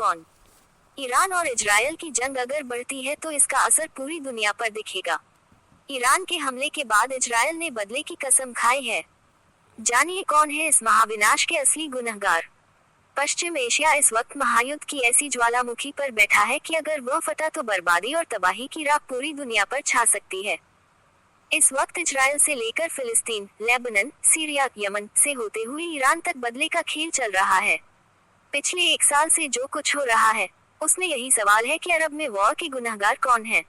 कौन? ईरान और इजरायल की जंग अगर बढ़ती है तो इसका असर पूरी दुनिया पर दिखेगा। ईरान के हमले के बाद इजरायल ने बदले की कसम खाई है। जानिए कौन है इस महाविनाश के असली गुनहगार। पश्चिम एशिया इस वक्त महायुद्ध की ऐसी ज्वालामुखी पर बैठा है कि अगर वह फटा तो बर्बादी और तबाही की राख पूरी दुनिया पर छा सकती है। इस वक्त इजरायल से लेकर फिलिस्तीन, लेबनान, सीरिया, यमन से होते हुए ईरान तक बदले का खेल चल रहा है। पिछले 1 साल से जो कुछ हो रहा है उसमें यही सवाल है कि अरब में वॉर के गुनहगार कौन है।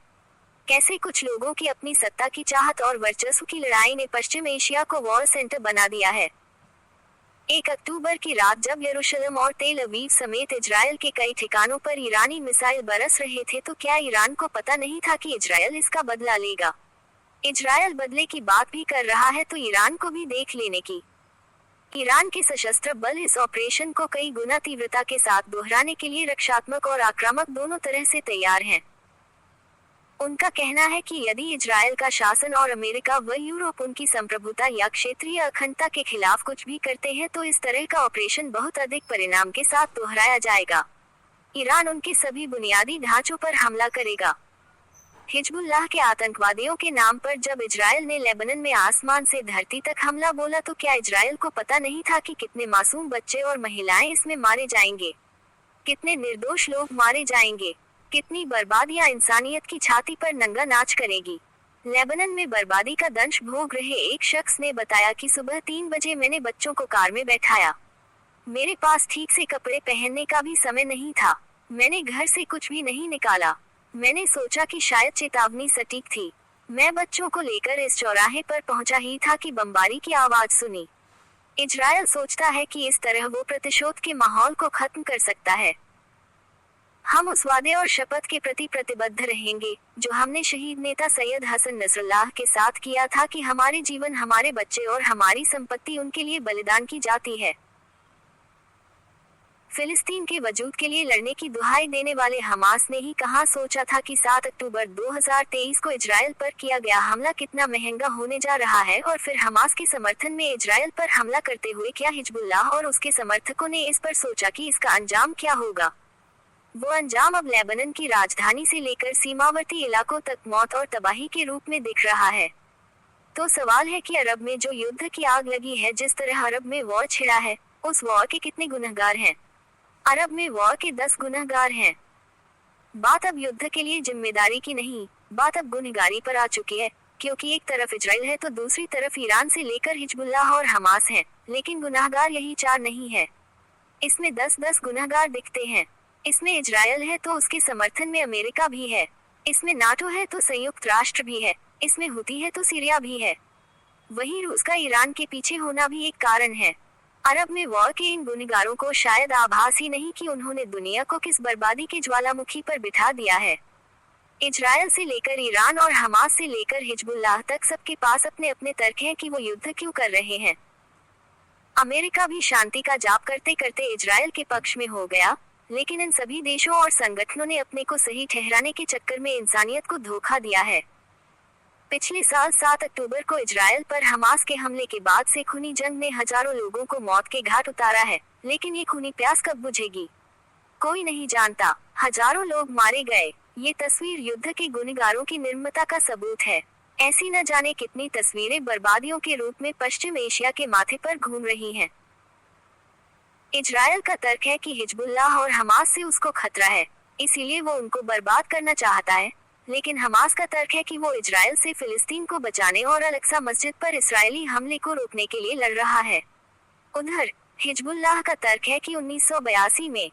कैसे कुछ लोगों की अपनी सत्ता की चाहत और वर्चस्व की लड़ाई ने पश्चिम एशिया को वॉर सेंटर बना दिया है। 1 अक्टूबर की रात जब यरूशलेम और तेल अवीव समेत इजरायल के कई ठिकानों पर ईरानी मिसाइल बरस रहे थे तो क्या ईरान को पता नहीं था कि इजरायल इसका बदला लेगा। इजरायल बदले की बात भी कर रहा है तो ईरान को भी देख लेने की। ईरान के सशस्त्र बल इस ऑपरेशन को कई गुना तीव्रता के साथ दोहराने के लिए रक्षात्मक और आक्रामक दोनों तरह से तैयार हैं। उनका कहना है कि यदि इजरायल का शासन और अमेरिका व यूरोप उनकी संप्रभुता या क्षेत्रीय अखंडता के खिलाफ कुछ भी करते हैं तो इस तरह का ऑपरेशन बहुत अधिक परिणाम के साथ दोहराया जाएगा। ईरान उनके सभी बुनियादी ढांचों पर हमला करेगा। हिजबुल्लाह के आतंकवादियों के नाम पर जब इजरायल ने लेबनान में आसमान से धरती तक हमला बोला तो क्या इजरायल को पता नहीं था कि कितने मासूम बच्चे और महिलाएं इसमें मारे जाएंगे, कितने निर्दोष लोग मारे जाएंगे, कितनी बर्बादियां इंसानियत की छाती पर नंगा नाच करेगी। लेबनान में बर्बादी का दंश भोग रहे एक शख्स ने बताया कि सुबह 3 बजे मैंने बच्चों को कार में बैठाया। मेरे पास ठीक से कपड़े पहनने का भी समय नहीं था। मैंने घर से कुछ भी नहीं निकाला। मैंने सोचा कि शायद चेतावनी सटीक थी। मैं बच्चों को लेकर इस चौराहे पर पहुंचा ही था कि बमबारी की आवाज सुनी। इजरायल सोचता है कि इस तरह वो प्रतिशोध के माहौल को खत्म कर सकता है। हम उस वादे और शपथ के प्रति प्रतिबद्ध रहेंगे जो हमने शहीद नेता सैयद हसन नसरुल्लाह के साथ किया था कि हमारे जीवन, हमारे बच्चे और हमारी संपत्ति उनके लिए बलिदान की जाती है। फिलिस्तीन के वजूद के लिए लड़ने की दुहाई देने वाले हमास ने ही कहाँ सोचा था कि 7 अक्टूबर 2023 को इजरायल पर किया गया हमला कितना महंगा होने जा रहा है और फिर हमास के समर्थन में इजरायल पर हमला करते हुए क्या हिजबुल्लाह और उसके समर्थकों ने इस पर सोचा कि इसका अंजाम क्या होगा। वो अंजाम अब लेबनान की राजधानी से लेकर सीमावर्ती इलाकों तक मौत और तबाही के रूप में दिख रहा है। तो सवाल है कि अरब में जो युद्ध की आग लगी है, जिस तरह अरब में वॉर छिड़ा है, उस वॉर के कितने गुनहगार हैं? अरब में वॉर के 10 गुनहगार हैं। बात अब युद्ध के लिए जिम्मेदारी की नहीं, बात अब गुनहगारी पर आ चुकी है, क्योंकि एक तरफ इजराइल है तो दूसरी तरफ ईरान से लेकर हिजबुल्लाह और हमास हैं, लेकिन गुनहगार यही 4 नहीं है। इसमें 10-10 गुनहगार दिखते हैं। इसमें इजराइल है तो उसके समर्थन में अमेरिका भी है, इसमें नाटो है तो संयुक्त राष्ट्र भी है, इसमें हुती है तो सीरिया भी है। वहीं रूस का ईरान के पीछे होना भी एक कारण है। अरब में वॉर के इन गुनहगारों को शायद आभास ही नहीं कि उन्होंने दुनिया को किस बर्बादी के ज्वालामुखी पर बिठा दिया है। इजराइल से लेकर ईरान और हमास से लेकर हिजबुल्लाह तक सबके पास अपने अपने तर्क हैं कि वो युद्ध क्यों कर रहे हैं। अमेरिका भी शांति का जाप करते करते इजराइल के पक्ष में हो गया, लेकिन इन सभी देशों और संगठनों ने अपने को सही ठहराने के चक्कर में इंसानियत को धोखा दिया है। पिछले साल 7 अक्टूबर को इजरायल पर हमास के हमले के बाद से खूनी जंग ने हजारों लोगों को मौत के घाट उतारा है, लेकिन ये खूनी प्यास कब बुझेगी कोई नहीं जानता। हजारों लोग मारे गए। ये तस्वीर युद्ध के गुनहगारों की निर्ममता का सबूत है। ऐसी न जाने कितनी तस्वीरें बर्बादियों के रूप में पश्चिम एशिया के माथे पर घूम रही हैं। इजरायल का तर्क है कि हिजबुल्लाह और हमास से उसको खतरा है, इसीलिए वो उनको बर्बाद करना चाहता है, लेकिन हमास का तर्क है कि वो इजरायल से फिलिस्तीन को बचाने और अल-अक्सा मस्जिद पर इस्राएली हमले को रोकने के लिए लड़ रहा है। उधर हिजबुल्लाह का तर्क है कि 1982 में